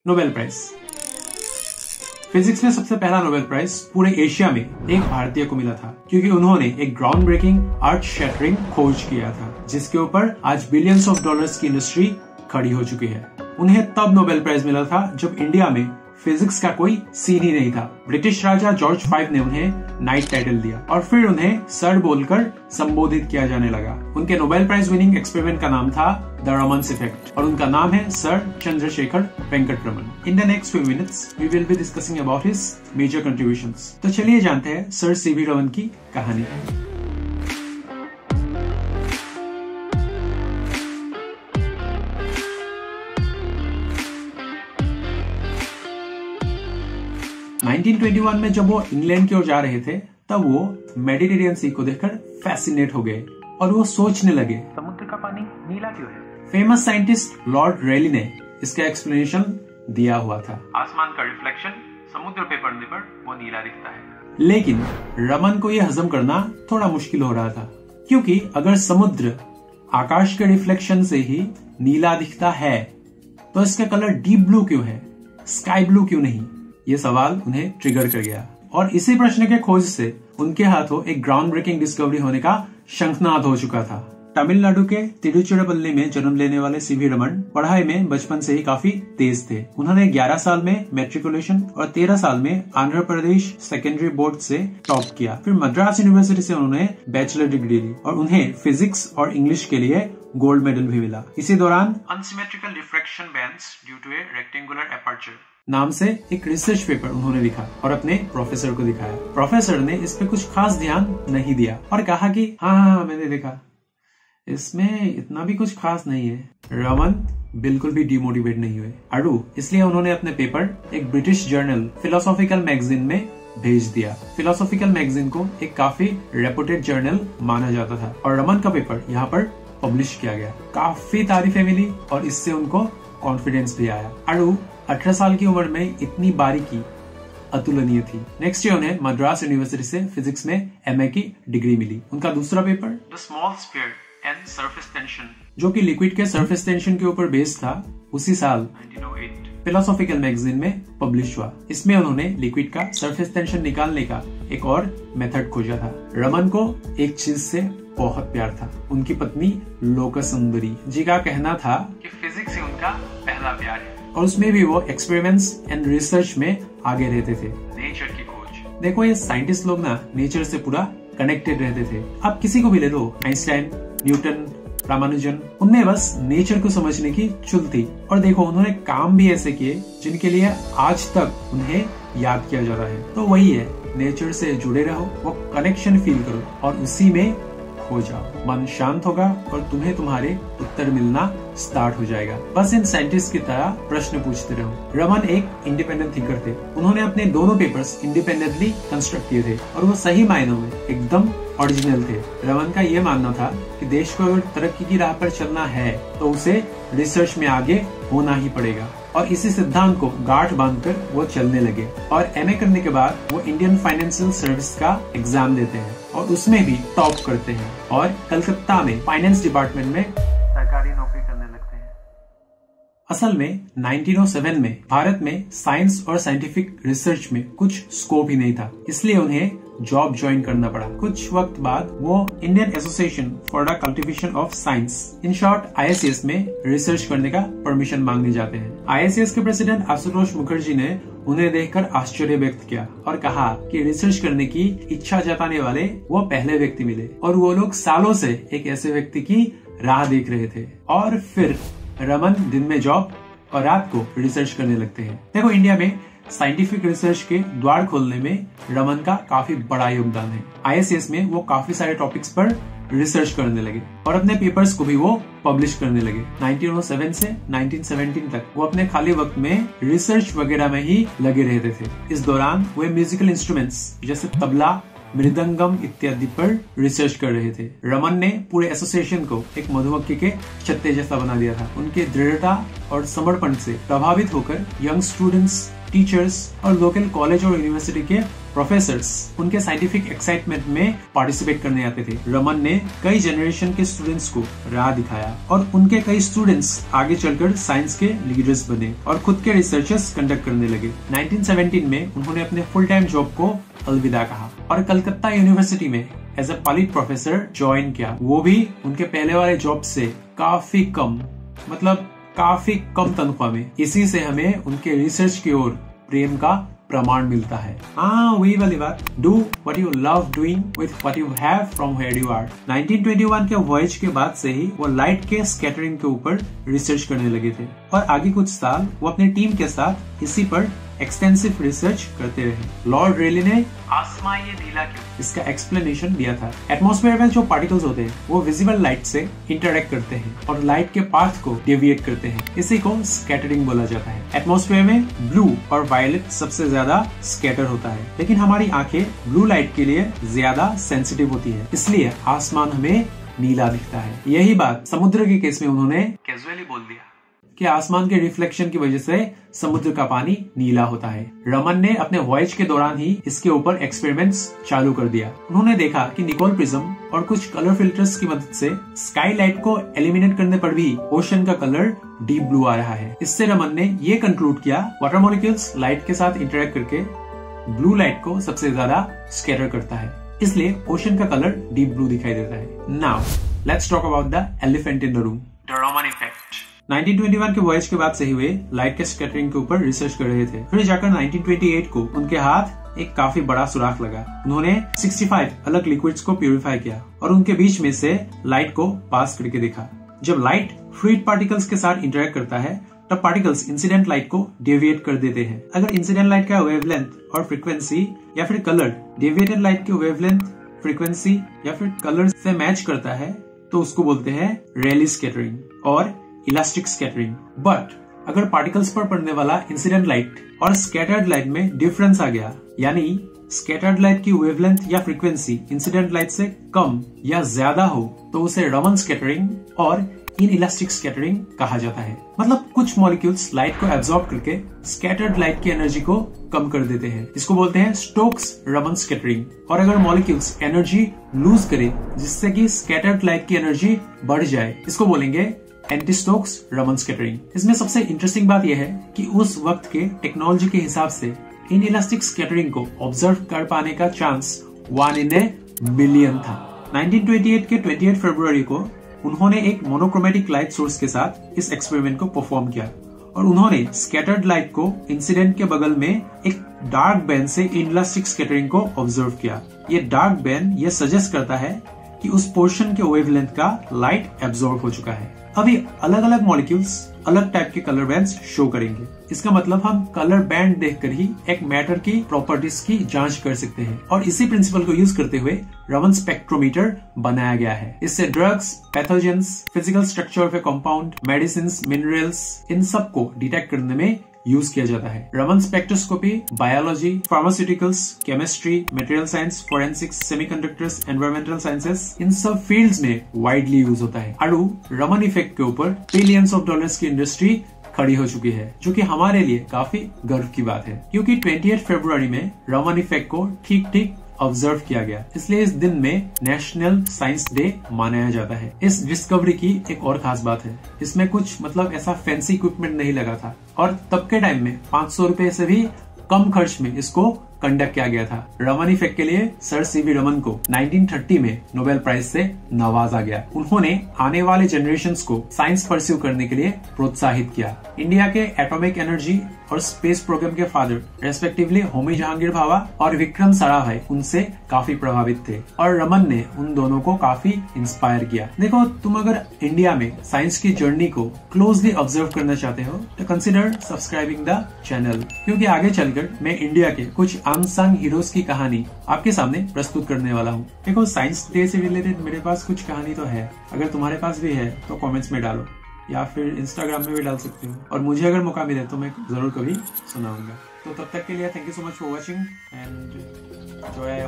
Nobel prize. Physics में सबसे पहला नोबेल प्राइज पूरे एशिया में एक भारतीय को मिला था, क्योंकि उन्होंने एक ग्राउंड ब्रेकिंग अर्थ शैटरिंग खोज किया था, जिसके ऊपर आज बिलियंस ऑफ डॉलर्स की इंडस्ट्री खड़ी हो चुकी है। उन्हें तब नोबेल प्राइज मिला था जब इंडिया में फिजिक्स का कोई सीन ही नहीं था। ब्रिटिश राजा जॉर्ज V ने उन्हें नाइट टाइटल दिया और फिर उन्हें सर बोलकर संबोधित किया जाने लगा। उनके नोबेल प्राइज विनिंग एक्सपेरिमेंट का नाम था द रमन इफेक्ट और उनका नाम है sir Chandrasekhar Venkata Raman. In the next few minutes we will be discussing about his major contributions. तो चलिए जानते हैं सर सीवी रमन की कहानी। हाँ। 1921 में जब वो इंग्लैंड की ओर जा रहे थे, तब वो मेडिटेरियन सी को देखकर फैसिनेट हो गए और वो सोचने लगे, समुद्र का पानी नीला क्यों है? फेमस साइंटिस्ट लॉर्ड रेली ने इसका एक्सप्लेनेशन दिया हुआ था। आसमान का रिफ्लेक्शन समुद्र पे पड़ने पर वो नीला दिखता है। लेकिन रमन को यह हजम करना थोड़ा मुश्किल हो रहा था, क्योंकि अगर समुद्र आकाश के रिफ्लेक्शन से ही नीला दिखता है तो इसका कलर डीप ब्लू क्यों है, स्काई ब्लू क्यों नहीं? ये सवाल उन्हें ट्रिगर कर गया और इसी प्रश्न के खोज से उनके हाथों एक ग्राउंड ब्रेकिंग डिस्कवरी होने का शंखनाद हो चुका था। तमिलनाडु के तिरुचिरापल्ली में जन्म लेने वाले सीवी रमन पढ़ाई में बचपन से ही काफी तेज थे। उन्होंने 11 साल में मैट्रिकुलेशन और 13 साल में आंध्र प्रदेश सेकेंडरी बोर्ड से टॉप किया। फिर मद्रास यूनिवर्सिटी से उन्होंने बैचलर डिग्री ली और उन्हें फिजिक्स और इंग्लिश के लिए गोल्ड मेडल भी मिला। इसी दौरान unsymmetrical refraction bands due to a rectangular aperture नाम से एक रिसर्च पेपर उन्होंने लिखा और अपने प्रोफेसर को दिखाया। प्रोफेसर ने इस पे कुछ खास ध्यान नहीं दिया और कहा कि हाँ मैंने देखा, इसमें इतना भी कुछ खास नहीं है। रमन बिल्कुल भी डिमोटिवेट नहीं हुए अड़ू, इसलिए उन्होंने अपने पेपर एक ब्रिटिश जर्नल फिलोसॉफिकल मैगजीन में भेज दिया। फिलोसॉफिकल मैगजीन को एक काफी रेपुटेड जर्नल माना जाता था और रमन का पेपर यहाँ पर पब्लिश किया गया। काफी तारीफें मिली और इससे उनको कॉन्फिडेंस भी आया। अड़ू 18 साल की उम्र में इतनी बारीकी अतुलनीय थी। नेक्स्ट ईयर उन्हें मद्रास यूनिवर्सिटी से फिजिक्स में MA की डिग्री मिली। उनका दूसरा paper the small sphere and surface tension, जो कि लिक्विड के सरफेस टेंशन के ऊपर बेस्ड था, उसी साल 1908 फिलोसॉफिकल मैगजीन में पब्लिश हुआ। इसमें उन्होंने लिक्विड का सरफेस टेंशन निकालने का एक और मेथड खोजा था। रमन को एक चीज से बहुत प्यार था, उनकी पत्नी लोकसुंदरी जी का कहना था कि फिजिक्स ही उनका पहला प्यार है और उसमें भी वो एक्सपेरिमेंट्स एंड रिसर्च में आगे रहते थे। नेचर की खोज। देखो ये साइंटिस्ट लोग ना नेचर से पूरा कनेक्टेड रहते थे। अब किसी को भी ले लो, आइंस्टाइन, न्यूटन, रामानुजन, उनमें बस नेचर को समझने की चुल थी। और देखो उन्होंने काम भी ऐसे किए जिनके लिए आज तक उन्हें याद किया जाता है। तो वही है, नेचर से जुड़े रहो, वो कनेक्शन फील करो और उसी में हो जाओ। मन शांत होगा और तुम्हें तुम्हारे उत्तर मिलना स्टार्ट हो जाएगा। बस इन साइंटिस्ट की तरह प्रश्न पूछते रहो। रमन एक इंडिपेंडेंट थिंकर थे। उन्होंने अपने दोनों पेपर्स इंडिपेंडेंटली कंस्ट्रक्ट किए थे और वो सही मायनों में एकदम ओरिजिनल थे। रमन का ये मानना था कि देश को अगर तरक्की की राह पर चलना है तो उसे रिसर्च में आगे होना ही पड़ेगा और इसी सिद्धांत को गांठ बांधकर वो चलने लगे। और MA करने के बाद वो इंडियन फाइनेंशियल सर्विस का एग्जाम देते हैं और उसमें भी टॉप करते हैं और कलकत्ता में फाइनेंस डिपार्टमेंट में सरकारी नौकरी करने लगते हैं। असल में 1907 में भारत में साइंस और साइंटिफिक रिसर्च में कुछ स्कोप ही नहीं था, इसलिए उन्हें जॉब ज्वाइन करना पड़ा। कुछ वक्त बाद वो Indian association for the cultivation of science, in short ISS में रिसर्च करने का परमिशन मांगने जाते हैं। ISS के प्रेसिडेंट आशुतोष मुखर्जी ने उन्हें देखकर आश्चर्य व्यक्त किया और कहा कि रिसर्च करने की इच्छा जताने वाले वो पहले व्यक्ति मिले और वो लोग सालों से एक ऐसे व्यक्ति की राह देख रहे थे। और फिर रमन दिन में जॉब और रात को रिसर्च करने लगते हैं। देखो इंडिया में साइंटिफिक रिसर्च के द्वार खोलने में रमन का काफी बड़ा योगदान है। ISS में वो काफी सारे टॉपिक्स पर रिसर्च करने लगे और अपने पेपर्स को भी वो पब्लिश करने लगे। 1907 से 1917 तक वो अपने खाली वक्त में रिसर्च वगैरह में ही लगे रहते थे। इस दौरान वे म्यूजिकल इंस्ट्रूमेंट्स जैसे तबला, मृदंगम इत्यादि पर रिसर्च कर रहे थे। रमन ने पूरे एसोसिएशन को एक मधुमक्खी के छत्ते जैसा बना दिया था। उनके दृढ़ता और समर्पण से प्रभावित होकर यंग स्टूडेंट्स टीचर्स और लोकल कॉलेज और यूनिवर्सिटी के प्रोफेसर्स उनके साइंटिफिक एक्साइटमेंट में पार्टिसिपेट करने आते थे। रमन ने कई जनरेशन के स्टूडेंट्स को राह दिखाया और उनके कई स्टूडेंट्स आगे चलकर साइंस के लीडर्स बने और खुद के रिसर्चेस कंडक्ट करने लगे। 1917 में उन्होंने अपने फुल टाइम जॉब को अलविदा कहा और कलकत्ता यूनिवर्सिटी में एज ए पॉलिट प्रोफेसर ज्वाइन किया, वो भी उनके पहले वाले जॉब से काफी कम, मतलब काफी कम तनख्वाह में। इसी से हमें उनके रिसर्च की ओर प्रेम का प्रमाण मिलता है। हाँ, वही वाली बात, do what you love doing with what you have from where you are. 1921 के वॉयज के बाद से ही वो लाइट के स्कैटरिंग के ऊपर रिसर्च करने लगे थे और आगे कुछ साल वो अपनी टीम के साथ इसी पर एक्सटेंसिव रिसर्च करते रहे। लॉर्ड रेली ने आसमां ये नीला क्यों, इसका एक्सप्लेनेशन दिया था। एटमॉस्फेयर में जो पार्टिकल्स होते हैं वो विजिबल लाइट से इंटरेक्ट करते हैं और लाइट के पाथ को डेविएट करते हैं, इसी को स्कैटरिंग बोला जाता है। एटमॉस्फेयर में ब्लू और वायलेट सबसे ज्यादा स्कैटर होता है, लेकिन हमारी आंखें ब्लू लाइट के लिए ज्यादा सेंसिटिव होती है, इसलिए आसमान हमें नीला दिखता है। यही बात समुद्र के केस में उन्होंने कैजुअली बोल दिया कि आसमान के रिफ्लेक्शन की वजह से समुद्र का पानी नीला होता है। रमन ने अपने वॉयज के दौरान ही इसके ऊपर एक्सपेरिमेंट्स चालू कर दिया। उन्होंने देखा कि निकोल प्रिज्म और कुछ कलर फिल्टर्स की मदद से स्काई लाइट को एलिमिनेट करने पर भी ओशन का कलर डीप ब्लू आ रहा है। इससे रमन ने ये कंक्लूड किया, वाटर मॉलिक्यूल्स लाइट के साथ इंटरेक्ट करके ब्लू लाइट को सबसे ज्यादा स्कैटर करता है, इसलिए ओशन का कलर डीप ब्लू दिखाई देता है। Now let's talk about the elephant in the room, the Raman effect. 1921 के वॉयज के बाद से ही वे लाइट के स्कैटरिंग के ऊपर रिसर्च कर रहे थे। फिर जाकर 1928 को उनके हाथ एक काफी बड़ा सुराख लगा। उन्होंने 65 अलग लिक्विड्स को प्यूरिफाई किया और उनके बीच में से लाइट को पास करके देखा। जब लाइट फ्लूइड पार्टिकल्स के साथ इंटरेक्ट करता है तब पार्टिकल्स इंसिडेंट लाइट को डेविएट कर देते हैं। अगर इंसिडेंट लाइट का वेवलेंथ और फ्रीक्वेंसी या फिर कलर डेविएटेड लाइट की वेवलेंथ, फ्रीक्वेंसी या फिर कलर से मैच करता है तो उसको बोलते हैं रेली स्कैटरिंग और इलास्टिक स्कैटरिंग। बट अगर पार्टिकल्स पर पड़ने वाला इंसिडेंट लाइट और स्कैटर्ड लाइट में डिफरेंस आ गया, यानी स्कैटर्ड लाइट की वेवलेंथ या फ्रीक्वेंसी इंसिडेंट लाइट से कम या ज्यादा हो, तो उसे रमन स्कैटरिंग और इनइलास्टिक स्कैटरिंग कहा जाता है। मतलब कुछ मॉलिक्यूल्स लाइट को एब्जॉर्ब करके स्कैटर्ड लाइट की एनर्जी को कम कर देते हैं, इसको बोलते हैं स्टोक्स रमन स्कैटरिंग। और अगर मॉलिक्यूल्स एनर्जी लूज करे जिससे कि स्कैटर्ड लाइट की एनर्जी बढ़ जाए, इसको बोलेंगे एंटी स्टोक्स रमन स्कैटरिंग। इसमें सबसे इंटरेस्टिंग बात यह है कि उस वक्त के टेक्नोलॉजी के हिसाब से इनइलास्टिक स्कैटरिंग को ऑब्जर्व कर पाने का चांस 1 in a million था। 1928 के 28 फरवरी को उन्होंने एक मोनोक्रोमेटिक लाइट सोर्स के साथ इस एक्सपेरिमेंट को परफॉर्म किया और उन्होंने स्कैटर्ड लाइट को इंसिडेंट के बगल में एक डार्क बैंड से इनइलास्टिक स्कैटरिंग को ऑब्जर्व किया। ये डार्क बैंड ये सजेस्ट करता है कि उस पोर्शन के वेवलेंथ का लाइट एब्जॉर्ब हो चुका है। अभी अलग अलग मॉलिक्यूल्स अलग टाइप के कलर बैंड्स शो करेंगे। इसका मतलब हम कलर बैंड देखकर ही एक मैटर की प्रॉपर्टीज की जांच कर सकते हैं और इसी प्रिंसिपल को यूज करते हुए रमन स्पेक्ट्रोमीटर बनाया गया है। इससे drugs, pathogens, physical structure of a compound, medicines, minerals, इन सब को डिटेक्ट करने में यूज किया जाता है। Raman spectroscopy biology, pharmaceuticals, chemistry, material science, forensics, semiconductors, environmental sciences, इन सब फील्ड्स में वाइडली यूज होता है। और रमन इफेक्ट के ऊपर बिलियंस ऑफ डॉलर्स की इंडस्ट्री खड़ी हो चुकी है, जो कि हमारे लिए काफी गर्व की बात है, क्योंकि 28 फरवरी में रमन इफेक्ट को ठीक ठीक ऑब्जर्व किया गया, इसलिए इस दिन में नेशनल साइंस डे मनाया जाता है। इस डिस्कवरी की एक और खास बात है, इसमें कुछ मतलब ऐसा फैंसी इक्विपमेंट नहीं लगा था और तब के टाइम में 500 रुपए से भी कम खर्च में इसको कंडक्ट किया गया था। रमन इफेक्ट के लिए सर सीवी रमन को 1930 में नोबेल प्राइज से नवाजा गया। उन्होंने आने वाले जनरेशंस को साइंस परस्यू करने के लिए प्रोत्साहित किया। इंडिया के एटॉमिक एनर्जी और स्पेस प्रोग्राम के फादर रेस्पेक्टिवली होमी जहांगीर भाभा और विक्रम साराभाई उनसे काफी प्रभावित थे और रमन ने उन दोनों को काफी इंस्पायर किया। देखो, तुम अगर इंडिया में साइंस की जर्नी को क्लोजली ऑब्जर्व करना चाहते हो तो कंसिडर सब्सक्राइबिंग द चैनल, क्योंकि आगे चलकर मैं इंडिया के कुछ अनसंग हीरोज की कहानी आपके सामने प्रस्तुत करने वाला हूँ। देखो, साइंस डे से रिलेटेड मेरे पास कुछ कहानी तो है, अगर तुम्हारे पास भी है तो कमेंट्स में डालो या फिर इंस्टाग्राम में भी डाल सकते हो और मुझे अगर मौका मिले तो मैं जरूर कभी सुनाऊंगा। तो तब तक के लिए thank you so much for watching and enjoy.